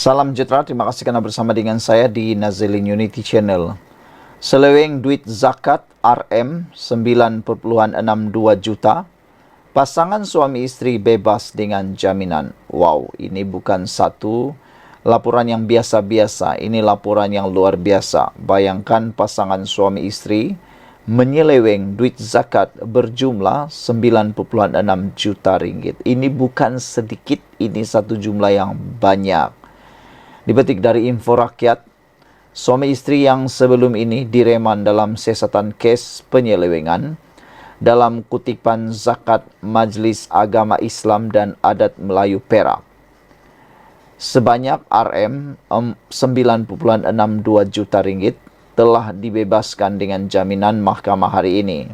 Salam sejahtera, terima kasih kerana bersama dengan saya di Nazilin Unity Channel. Seleweng duit zakat RM 9.62 juta, pasangan suami isteri bebas dengan jaminan. Wow, ini bukan satu laporan yang biasa-biasa, ini laporan yang luar biasa. Bayangkan pasangan suami isteri menyeleweng duit zakat berjumlah 9.6 juta ringgit. Ini bukan sedikit, ini satu jumlah yang banyak. Dipetik dari Info Rakyat, suami isteri yang sebelum ini direman dalam siasatan kes penyelewengan dalam kutipan zakat Majlis Agama Islam dan Adat Melayu Perak. Sebanyak RM 9.62 juta ringgit telah dibebaskan dengan jaminan mahkamah hari ini.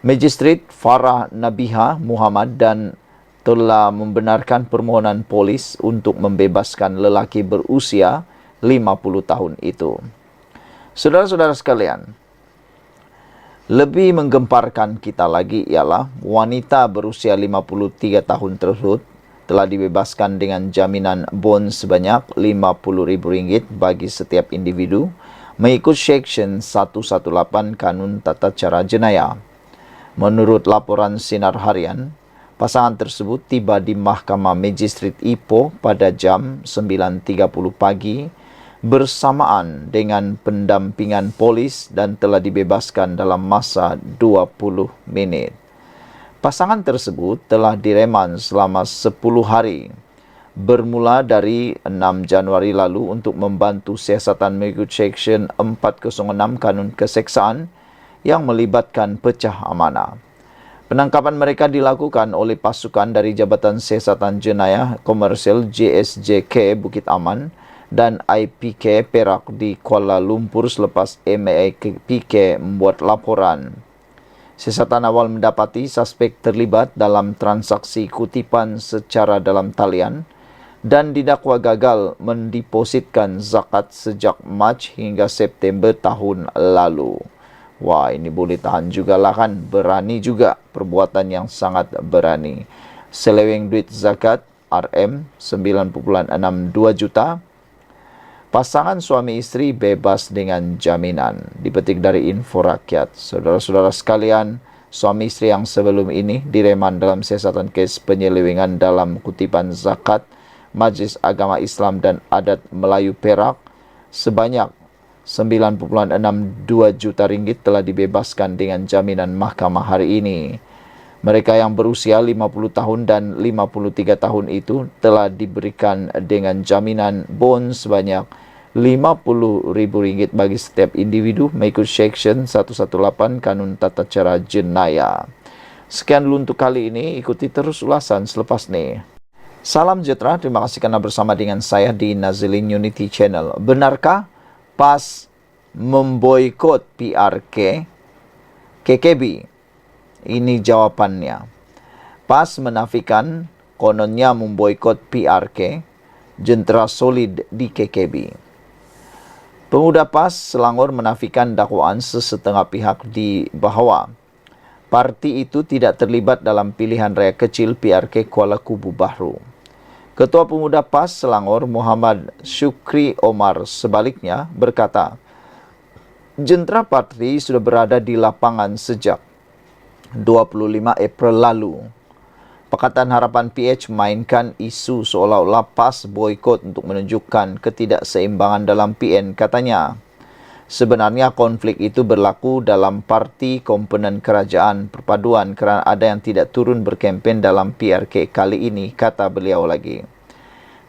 Magistrat Farah Nabiha Muhammad dan telah membenarkan permohonan polis untuk membebaskan lelaki berusia 50 tahun itu. Saudara-saudara sekalian, lebih menggemparkan kita lagi ialah wanita berusia 53 tahun tersebut telah dibebaskan dengan jaminan bond sebanyak RM50,000 bagi setiap individu mengikut Seksyen 118 Kanun Tata Cara Jenayah. Menurut laporan Sinar Harian, pasangan tersebut tiba di Mahkamah Magistrat Ipoh pada jam 9.30 pagi bersamaan dengan pendampingan polis dan telah dibebaskan dalam masa 20 minit. Pasangan tersebut telah direman selama 10 hari bermula dari 6 Januari lalu untuk membantu siasatan mengikut Seksyen 406 Kanun Keseksaan yang melibatkan pecah amanah. Penangkapan mereka dilakukan oleh pasukan dari Jabatan Siasatan Jenayah Komersial JSJK Bukit Aman dan IPK Perak di Kuala Lumpur selepas MAPK membuat laporan. Siasatan awal mendapati suspek terlibat dalam transaksi kutipan secara dalam talian dan didakwa gagal mendepositkan zakat sejak Mac hingga September tahun lalu. Wah, ini boleh tahan jugalah kan, berani juga, perbuatan yang sangat berani. Seleweng duit zakat RM 9.62 juta, pasangan suami isteri bebas dengan jaminan. Dipetik dari Info Rakyat. Saudara-saudara sekalian, suami isteri yang sebelum ini direman dalam siasatan kes penyelewengan dalam kutipan zakat Majlis Agama Islam dan Adat Melayu Perak sebanyak 9.62 juta ringgit telah dibebaskan dengan jaminan mahkamah hari ini. Mereka yang berusia 50 tahun dan 53 tahun itu telah diberikan dengan jaminan bond sebanyak RM50,000 bagi setiap individu mengikut Seksyen 118 Kanun Tata Cara Jenayah. Sekian dulu untuk kali ini, ikuti terus ulasan selepas ini. Salam sejahtera, terima kasih kerana bersama dengan saya di Nazilin Unity Channel. Benarkah PAS memboikot PRK KKB? Ini jawapannya. PAS menafikan kononnya memboikot PRK, jentera solid di KKB. Pemuda PAS Selangor menafikan dakwaan sesetengah pihak di bahawa parti itu tidak terlibat dalam pilihan raya kecil PRK Kuala Kubu Bahru. Ketua Pemuda PAS Selangor Muhammad Syukri Omar sebaliknya berkata, jentera parti sudah berada di lapangan sejak 25 April lalu. Pakatan Harapan PH mainkan isu seolah-olah PAS boikot untuk menunjukkan ketidakseimbangan dalam PN, katanya. Sebenarnya konflik itu berlaku dalam parti komponen kerajaan perpaduan kerana ada yang tidak turun berkempen dalam PRK kali ini, kata beliau lagi.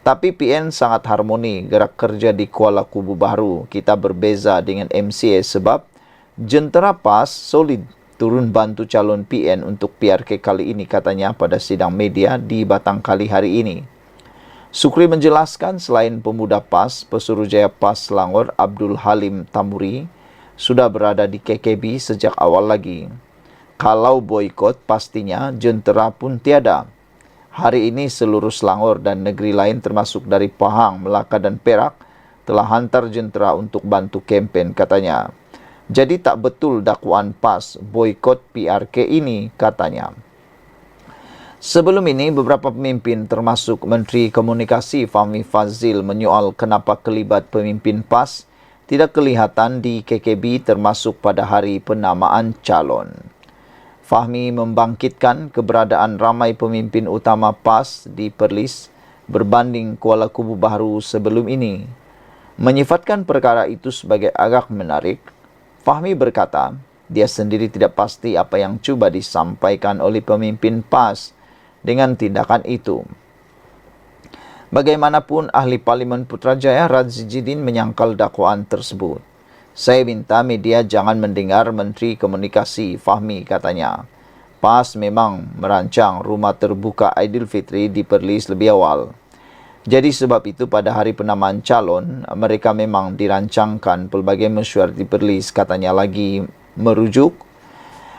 Tapi PN sangat harmoni gerak kerja di Kuala Kubu Bahru. Kita berbeza dengan MCA sebab jentera PAS solid turun bantu calon PN untuk PRK kali ini, katanya pada sidang media di Batangkali hari ini. Sukri menjelaskan selain pemuda PAS, Pesuruhjaya PAS Selangor Abdul Halim Tamuri sudah berada di KKB sejak awal lagi. Kalau boikot pastinya jentera pun tiada. Hari ini seluruh Selangor dan negeri lain termasuk dari Pahang, Melaka dan Perak telah hantar jentera untuk bantu kempen, katanya. Jadi tak betul dakwaan PAS boikot PRK ini, katanya. Sebelum ini, beberapa pemimpin termasuk Menteri Komunikasi Fahmi Fadzil menyoal kenapa kelibat pemimpin PAS tidak kelihatan di KKB termasuk pada hari penamaan calon. Fahmi membangkitkan keberadaan ramai pemimpin utama PAS di Perlis berbanding Kuala Kubu Baru sebelum ini. Menyifatkan perkara itu sebagai agak menarik, Fahmi berkata, dia sendiri tidak pasti apa yang cuba disampaikan oleh pemimpin PAS dengan tindakan itu. Bagaimanapun, ahli Parlimen Putrajaya Razidin menyangkal dakwaan tersebut. Saya minta media jangan mendengar Menteri Komunikasi Fahmi, katanya. PAS memang merancang rumah terbuka Aidilfitri di Perlis lebih awal. Jadi sebab itu pada hari penamaan calon, mereka memang dirancangkan pelbagai mesyuarat di Perlis, katanya lagi merujuk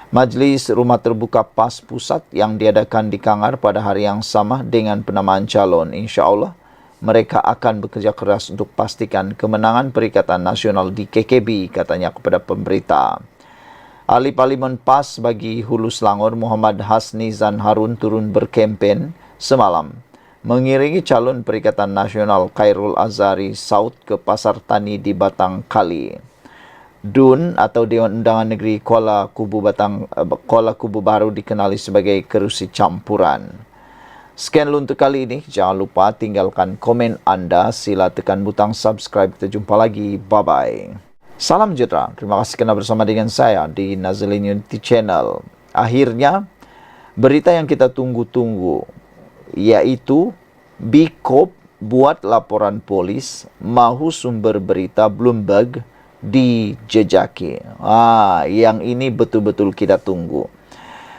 Majlis Rumah Terbuka PAS Pusat yang diadakan di Kangar pada hari yang sama dengan penamaan calon. InsyaAllah, mereka akan bekerja keras untuk pastikan kemenangan Perikatan Nasional di KKB, katanya kepada pemberita. Ahli Parlimen PAS bagi Hulu Selangor Muhammad Hasni Zan Harun turun berkempen semalam mengiringi calon Perikatan Nasional Khairul Azhari Saud ke Pasar Tani di Batang Kali. DUN atau Dewan Undangan Negeri Kuala Kubu Baru dikenali sebagai kerusi campuran. Sekian untuk kali ini. Jangan lupa tinggalkan komen anda. Sila tekan butang subscribe. Kita jumpa lagi. Bye-bye. Salam sejahtera. Terima kasih kerana bersama dengan saya di Nazlin Unity Channel. Akhirnya, berita yang kita tunggu-tunggu, yaitu BKOP buat laporan polis mahu sumber berita Bloomberg dijejaki. Yang ini betul-betul kita tunggu.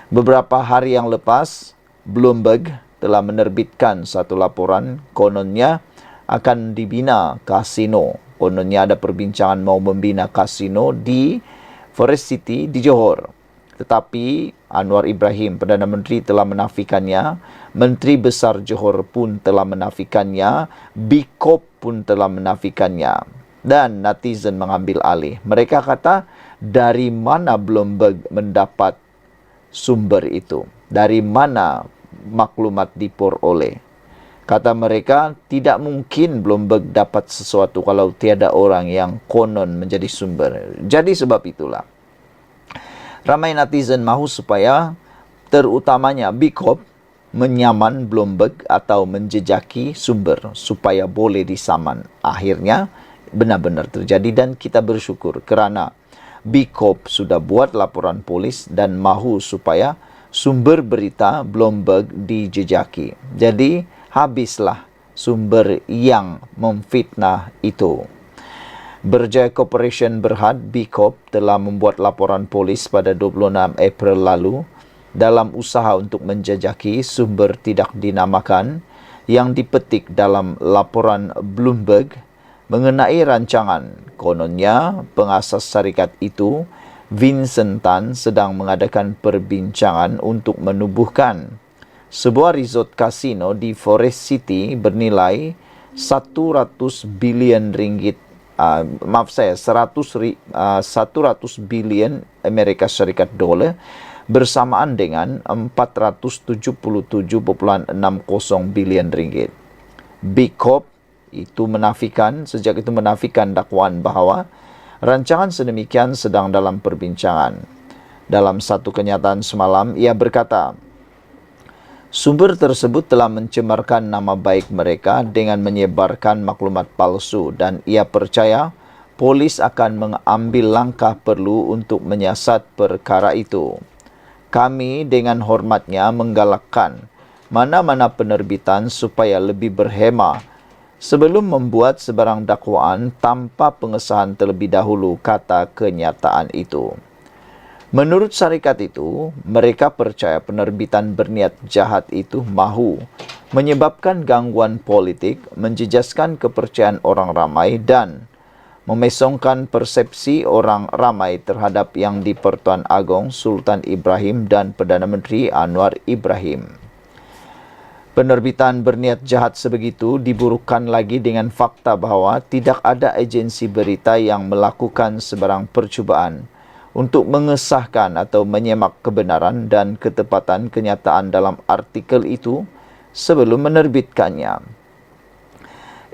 Beberapa hari yang lepas, Bloomberg telah menerbitkan satu laporan kononnya akan dibina kasino. Kononnya ada perbincangan mau membina kasino di Forest City di Johor. Tetapi Anwar Ibrahim, Perdana Menteri, telah menafikannya. Menteri Besar Johor pun telah menafikannya. BKOP pun telah menafikannya. Dan netizen mengambil alih. Mereka kata, dari mana Bloomberg mendapat sumber itu? Dari mana maklumat diperoleh? Kata mereka, tidak mungkin Bloomberg dapat sesuatu kalau tiada orang yang konon menjadi sumber. Jadi sebab itulah, ramai netizen mahu supaya terutamanya BKOP menyaman Bloomberg atau menjejaki sumber supaya boleh disaman. Akhirnya, benar-benar terjadi dan kita bersyukur kerana BKOP sudah buat laporan polis dan mahu supaya sumber berita Bloomberg dijejaki. Jadi habislah sumber yang memfitnah itu. Berjaya Corporation Berhad BKOP telah membuat laporan polis pada 26 April lalu dalam usaha untuk menjejaki sumber tidak dinamakan yang dipetik dalam laporan Bloomberg mengenai rancangan. Kononnya, pengasas syarikat itu, Vincent Tan, sedang mengadakan perbincangan untuk menubuhkan sebuah resort kasino di Forest City bernilai 100 bilion ringgit. 100 bilion Amerika Syarikat dolar bersamaan dengan 477.60 bilion ringgit. BKOP sejak itu menafikan dakwaan bahawa rancangan sedemikian sedang dalam perbincangan. Dalam satu kenyataan semalam, ia berkata, sumber tersebut telah mencemarkan nama baik mereka dengan menyebarkan maklumat palsu dan ia percaya polis akan mengambil langkah perlu untuk menyiasat perkara itu. Kami dengan hormatnya menggalakkan mana-mana penerbitan supaya lebih berhema sebelum membuat sebarang dakwaan tanpa pengesahan terlebih dahulu, kata kenyataan itu. Menurut syarikat itu, mereka percaya penerbitan berniat jahat itu mahu menyebabkan gangguan politik, menjejaskan kepercayaan orang ramai dan memesongkan persepsi orang ramai terhadap Yang di-Pertuan Agong Sultan Ibrahim dan Perdana Menteri Anwar Ibrahim. Penerbitan berniat jahat sebegitu diburukan lagi dengan fakta bahawa tidak ada agensi berita yang melakukan sebarang percubaan untuk mengesahkan atau menyemak kebenaran dan ketepatan kenyataan dalam artikel itu sebelum menerbitkannya.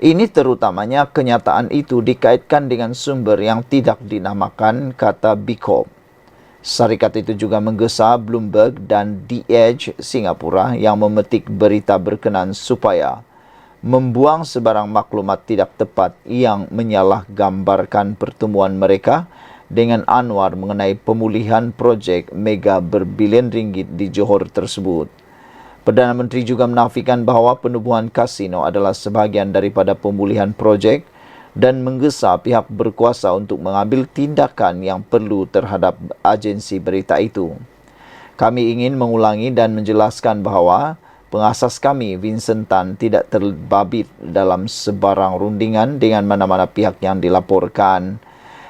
Ini terutamanya kenyataan itu dikaitkan dengan sumber yang tidak dinamakan, kata Bikop. Syarikat itu juga menggesa Bloomberg dan The Edge Singapura yang memetik berita berkenan supaya membuang sebarang maklumat tidak tepat yang menyalahgambarkan pertemuan mereka dengan Anwar mengenai pemulihan projek mega berbilion ringgit di Johor tersebut. Perdana Menteri juga menafikan bahawa penubuhan kasino adalah sebahagian daripada pemulihan projek dan menggesa pihak berkuasa untuk mengambil tindakan yang perlu terhadap agensi berita itu. Kami ingin mengulangi dan menjelaskan bahawa pengasas kami, Vincent Tan, tidak terbabit dalam sebarang rundingan dengan mana-mana pihak yang dilaporkan.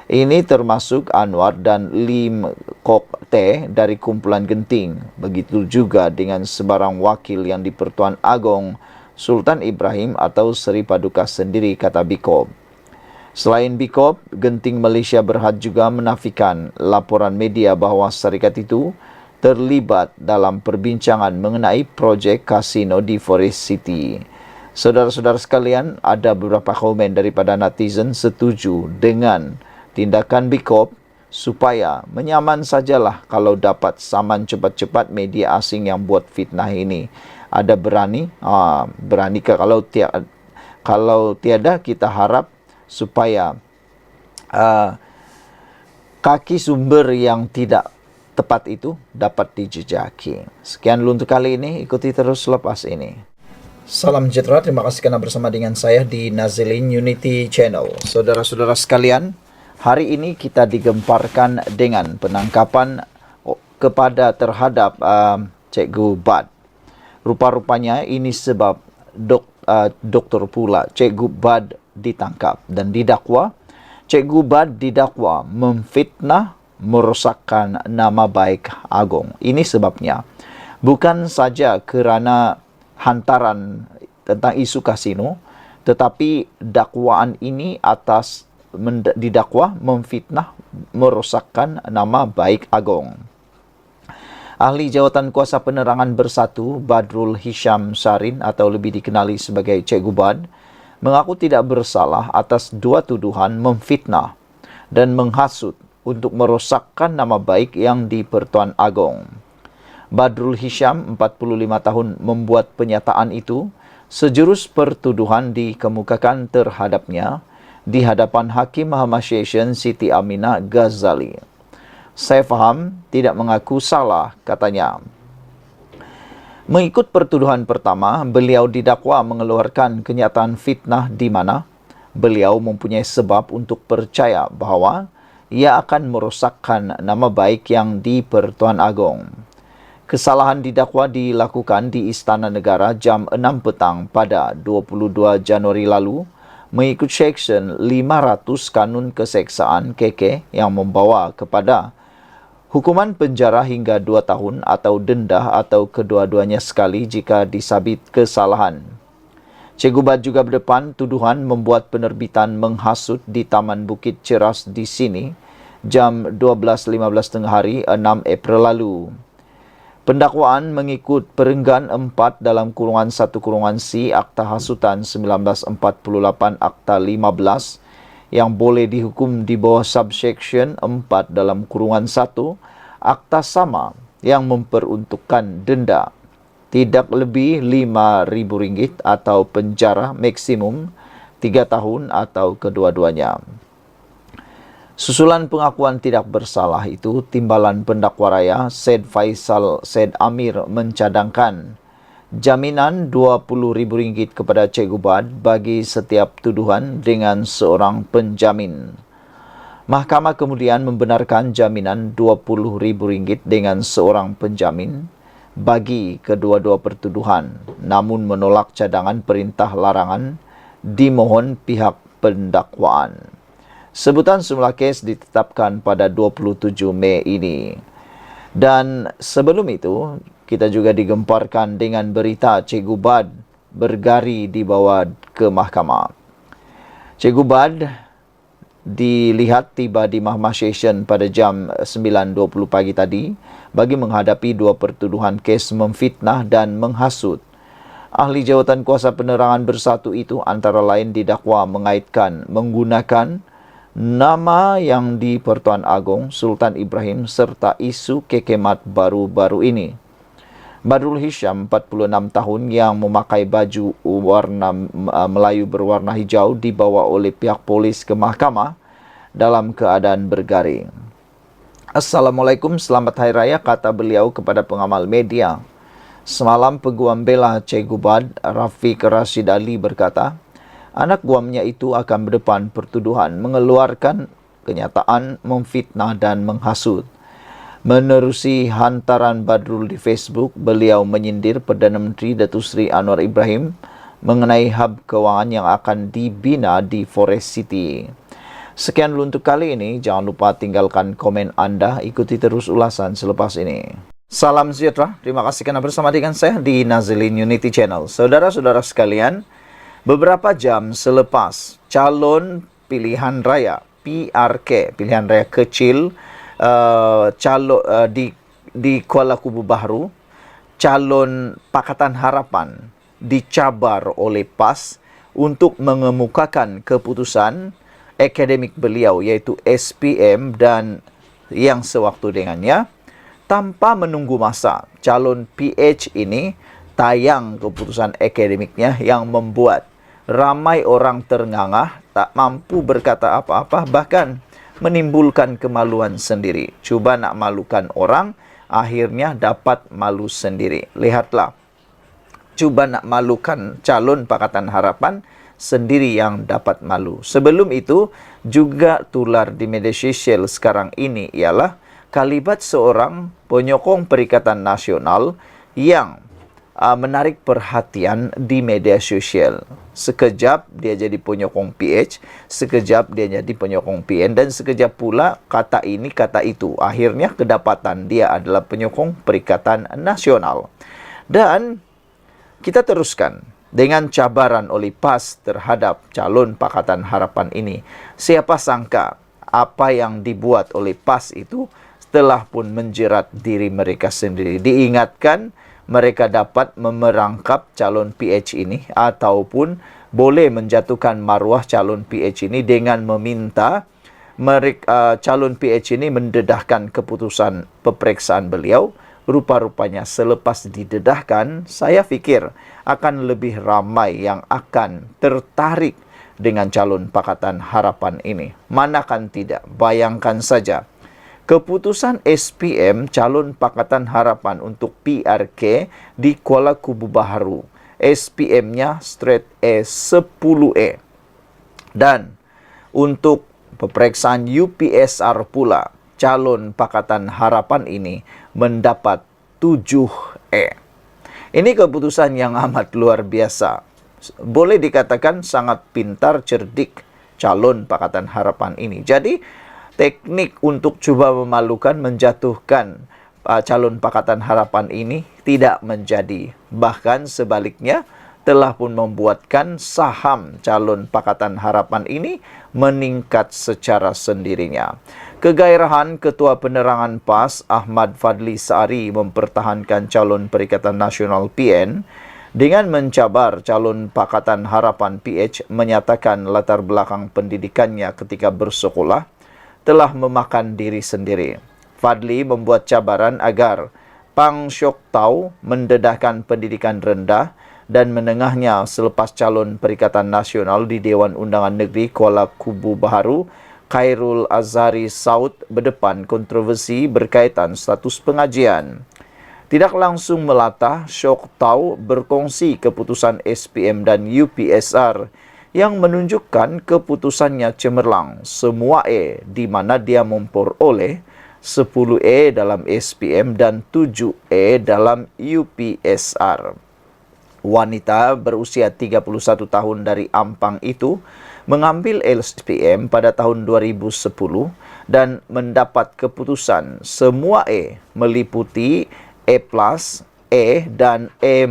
Ini termasuk Anwar dan Lim Kok Teh dari kumpulan Genting. Begitu juga dengan sebarang wakil yang di-Pertuan Agong Sultan Ibrahim atau Seri Paduka sendiri, kata Bikop. Selain Bikop, Genting Malaysia Berhad juga menafikan laporan media bahawa syarikat itu terlibat dalam perbincangan mengenai projek kasino di Forest City. Saudara-saudara sekalian, ada beberapa komen daripada netizen setuju dengan tindakan Bikop supaya menyaman sajalah kalau dapat saman cepat-cepat media asing yang buat fitnah ini. Ada berani? Berani ke kalau tiada kita harap supaya kaki sumber yang tidak tepat itu dapat dijejaki. Sekian dulu untuk kali ini. Ikuti terus selepas ini. Salam sejahtera. Terima kasih kerana bersama dengan saya di Nazilin Unity Channel. Saudara-saudara sekalian, hari ini kita digemparkan dengan penangkapan terhadap Cikgu Bad. Rupa-rupanya ini sebab doktor pula Cikgu Bad ditangkap dan didakwa. Cikgu Bad didakwa memfitnah, merosakkan nama baik Agong. Ini sebabnya bukan saja kerana hantaran tentang isu kasino, tetapi dakwaan ini didakwa memfitnah, merosakkan nama baik Agong. Ahli Jawatan Kuasa Penerangan Bersatu Badrul Hisham Sarin atau lebih dikenali sebagai Cikgu Bad mengaku tidak bersalah atas dua tuduhan memfitnah dan menghasut untuk merosakkan nama baik yang di-Pertuan Agong. Badrul Hisham, 45 tahun, membuat pernyataan itu sejurus pertuduhan dikemukakan terhadapnya di hadapan Hakim Mahkamah Session Siti Aminah Ghazali. Saya faham tidak mengaku salah, katanya. Mengikut pertuduhan pertama, beliau didakwa mengeluarkan kenyataan fitnah di mana beliau mempunyai sebab untuk percaya bahawa ia akan merosakkan nama baik yang di-Pertuan Agong. Kesalahan didakwa dilakukan di Istana Negara jam 6 petang pada 22 Januari lalu mengikut Seksyen 500 Kanun Keseksaan KK yang membawa kepada hukuman penjara hingga 2 tahun atau denda atau kedua-duanya sekali jika disabit kesalahan. Cikgu Bad juga berdepan tuduhan membuat penerbitan menghasut di Taman Bukit Ceras di sini jam 12.15 tengah hari 6 April lalu. Pendakwaan mengikut perenggan 4 dalam kurungan 1 kurungan C Akta Hasutan 1948 Akta 15 yang boleh dihukum di bawah subsection 4 dalam kurungan 1 Akta sama yang memperuntukkan denda tidak lebih RM5,000 atau penjara maksimum 3 tahun atau kedua-duanya. Susulan pengakuan tidak bersalah itu, Timbalan Pendakwa Raya Said Faisal Said Amir mencadangkan jaminan RM20,000 kepada Cikgu Bad bagi setiap tuduhan dengan seorang penjamin. Mahkamah kemudian membenarkan jaminan RM20,000 dengan seorang penjamin bagi kedua-dua pertuduhan, namun menolak cadangan perintah larangan dimohon pihak pendakwaan. Sebutan semula kes ditetapkan pada 27 Mei ini. Dan sebelum itu, kita juga digemparkan dengan berita Cikgu Bad bergari dibawa ke mahkamah. Cikgu Bad dilihat tiba di Mahkamah Session pada jam 9.20 pagi tadi bagi menghadapi 2 pertuduhan kes memfitnah dan menghasut. Ahli jawatan kuasa penerangan bersatu itu antara lain didakwa mengaitkan menggunakan nama yang di Pertuan Agong Sultan Ibrahim serta isu kekemat baru-baru ini. Badrul Hisham, 46 tahun, yang memakai baju warna Melayu berwarna hijau dibawa oleh pihak polis ke mahkamah dalam keadaan bergaring. Assalamualaikum, selamat Hari Raya, kata beliau kepada pengamal media. Semalam peguam bela Cik Gubad, Rafiq Rashid Ali, berkata, anak guamnya itu akan berdepan pertuduhan mengeluarkan kenyataan memfitnah dan menghasut. Menerusi hantaran Badrul di Facebook, beliau menyindir Perdana Menteri Datuk Seri Anwar Ibrahim mengenai hub kewangan yang akan dibina di Forest City. Sekian dulu untuk kali ini. Jangan lupa tinggalkan komen anda. Ikuti terus ulasan selepas ini. Salam sejahtera. Terima kasih kerana bersama dengan saya di Nazilin Unity Channel. Saudara-saudara sekalian, beberapa jam selepas calon pilihan raya PRK, pilihan raya kecil, di Kuala Kubu Baharu, calon Pakatan Harapan dicabar oleh PAS untuk mengemukakan keputusan akademik beliau iaitu SPM dan yang sewaktu dengannya. Tanpa menunggu masa, calon PH ini tayang keputusan akademiknya yang membuat ramai orang terngangah, tak mampu berkata apa-apa, bahkan menimbulkan kemaluan sendiri. Cuba nak malukan orang, akhirnya dapat malu sendiri. Lihatlah, cuba nak malukan calon Pakatan Harapan, sendiri yang dapat malu. Sebelum itu, juga tular di media sosial sekarang ini ialah kalimat seorang penyokong Perikatan Nasional yang menarik perhatian di media sosial. Sekejap dia jadi penyokong PH, sekejap dia jadi penyokong PN, dan sekejap pula kata ini, kata itu. Akhirnya kedapatan dia adalah penyokong Perikatan Nasional. Dan kita teruskan dengan cabaran oleh PAS terhadap calon Pakatan Harapan ini. Siapa sangka apa yang dibuat oleh PAS itu telah pun menjerat diri mereka sendiri. Diingatkan mereka dapat memerangkap calon PH ini ataupun boleh menjatuhkan maruah calon PH ini dengan meminta calon PH ini mendedahkan keputusan peperiksaan beliau. Rupa-rupanya selepas didedahkan, saya fikir akan lebih ramai yang akan tertarik dengan calon Pakatan Harapan ini. Manakan tidak, bayangkan saja. Keputusan SPM calon Pakatan Harapan untuk PRK di Kuala Kubu Baharu. SPM-nya straight A 10A. Dan untuk peperiksaan UPSR pula, calon Pakatan Harapan ini mendapat 7A. Ini keputusan yang amat luar biasa. Boleh dikatakan sangat pintar, cerdik calon Pakatan Harapan ini. Jadi, teknik untuk cuba memalukan, menjatuhkan calon Pakatan Harapan ini tidak menjadi. Bahkan sebaliknya, telah pun membuatkan saham calon Pakatan Harapan ini meningkat secara sendirinya. Kegairahan Ketua Penerangan PAS Ahmad Fadli Saari mempertahankan calon Perikatan Nasional PN dengan mencabar calon Pakatan Harapan PH, menyatakan latar belakang pendidikannya ketika bersekolah telah memakan diri sendiri. Fadli membuat cabaran agar Pang Syok Tau mendedahkan pendidikan rendah dan menengahnya selepas calon Perikatan Nasional di Dewan Undangan Negeri Kuala Kubu Baharu, Khairul Azhari Saud, berdepan kontroversi berkaitan status pengajian. Tidak langsung melatah, Syok Tau berkongsi keputusan SPM dan UPSR yang menunjukkan keputusannya cemerlang, semua A, di mana dia memperoleh 10A dalam SPM dan 7A dalam UPSR. Wanita berusia 31 tahun dari Ampang itu mengambil SPM pada tahun 2010 dan mendapat keputusan semua A meliputi A+, E dan A-.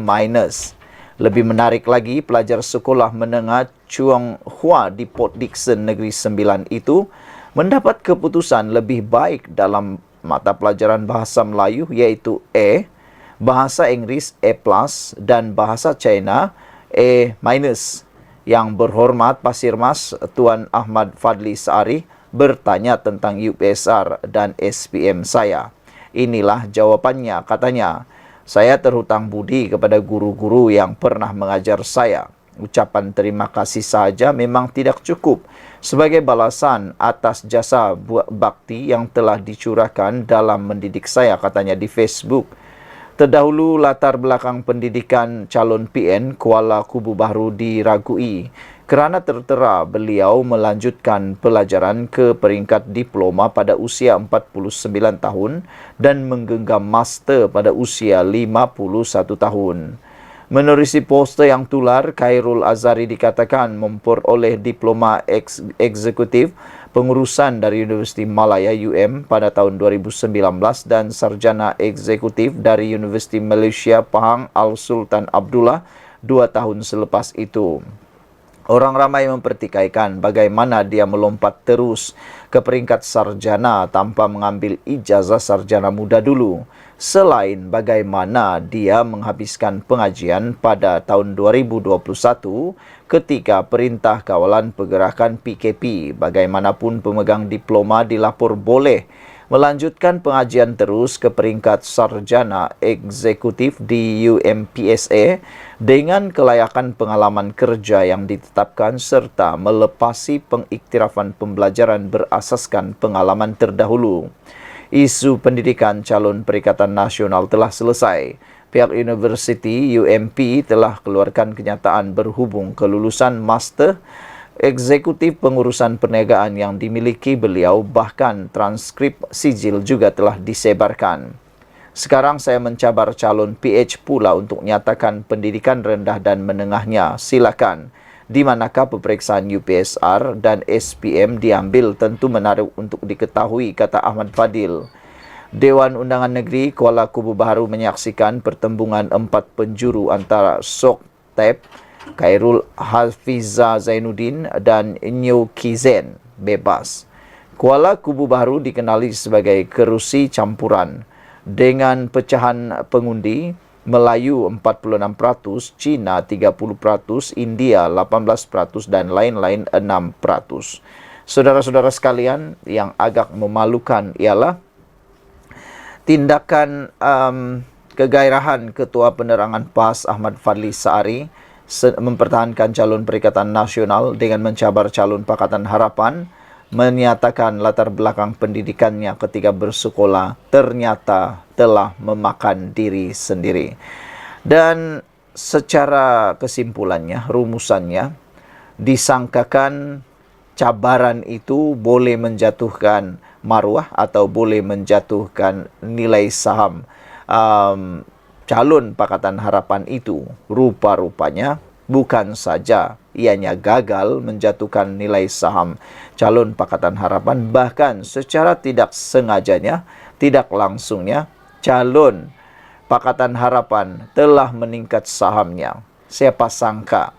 Lebih menarik lagi, pelajar sekolah menengah Chuang Hua di Port Dickson Negeri Sembilan itu mendapat keputusan lebih baik dalam mata pelajaran bahasa Melayu iaitu A, bahasa Inggeris A+, dan bahasa China A-. Yang berhormat Pasir Mas Tuan Ahmad Fadli Saari bertanya tentang UPSR dan SPM saya. Inilah jawapannya, katanya. Saya terhutang budi kepada guru-guru yang pernah mengajar saya. Ucapan terima kasih saja memang tidak cukup sebagai balasan atas jasa bakti yang telah dicurahkan dalam mendidik saya, katanya di Facebook. Terdahulu latar belakang pendidikan calon PN Kuala Kubu Baharu diragui kerana tertera beliau melanjutkan pelajaran ke peringkat diploma pada usia 49 tahun dan menggenggam master pada usia 51 tahun. Menerusi poster yang tular, Khairul Azhari dikatakan memperoleh diploma eksekutif pengurusan dari Universiti Malaya UM pada tahun 2019 dan sarjana eksekutif dari Universiti Malaysia Pahang Al Sultan Abdullah 2 tahun selepas itu. Orang ramai mempertikaikan bagaimana dia melompat terus ke peringkat sarjana tanpa mengambil ijazah sarjana muda dulu. Selain bagaimana dia menghabiskan pengajian pada tahun 2021 ketika Perintah Kawalan Pergerakan PKP, bagaimanapun pemegang diploma dilapor boleh melanjutkan pengajian terus ke peringkat sarjana eksekutif di UMPSA dengan kelayakan pengalaman kerja yang ditetapkan serta melepasi pengiktirafan pembelajaran berasaskan pengalaman terdahulu. Isu pendidikan calon Perikatan Nasional telah selesai. Pihak Universiti UMP telah keluarkan kenyataan berhubung kelulusan master eksekutif pengurusan perniagaan yang dimiliki beliau, bahkan transkrip sijil juga telah disebarkan. Sekarang saya mencabar calon PH pula untuk nyatakan pendidikan rendah dan menengahnya. Silakan. Di manakah peperiksaan UPSR dan SPM diambil tentu menarik untuk diketahui, kata Ahmad Fadil. Dewan Undangan Negeri Kuala Kubu Baharu menyaksikan pertembungan 4 penjuru antara Sok Tep, Khairul Hafiza Zainuddin dan Nyo Kizen bebas. Kuala Kubu Baharu dikenali sebagai kerusi campuran dengan pecahan pengundi Melayu 46%, Cina 30%, India 18% dan lain-lain 6%. Saudara-saudara sekalian, yang agak memalukan ialah tindakan kegairahan Ketua Penerangan PAS Ahmad Fadli Saari mempertahankan calon Perikatan Nasional dengan mencabar calon Pakatan Harapan, menyatakan latar belakang pendidikannya ketika bersekolah ternyata telah memakan diri sendiri. Dan secara kesimpulannya, rumusannya, disangkakan cabaran itu boleh menjatuhkan maruah atau boleh menjatuhkan nilai saham calon Pakatan Harapan itu. Rupa-rupanya bukan saja ianya gagal menjatuhkan nilai saham calon Pakatan Harapan, bahkan secara tidak sengajanya, tidak langsungnya, calon Pakatan Harapan telah meningkat sahamnya. Siapa sangka?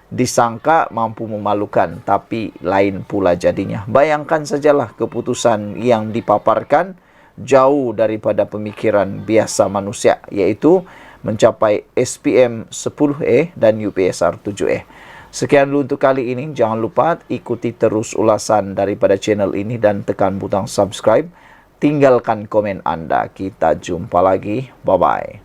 Disangka mampu memalukan, tapi lain pula jadinya. Bayangkan sajalah keputusan yang dipaparkan jauh daripada pemikiran biasa manusia, yaitu mencapai SPM 10A dan UPSR 7A. Sekian dulu untuk kali ini. Jangan lupa ikuti terus ulasan daripada channel ini dan tekan butang subscribe. Tinggalkan komen Anda. Kita jumpa lagi. Bye-bye.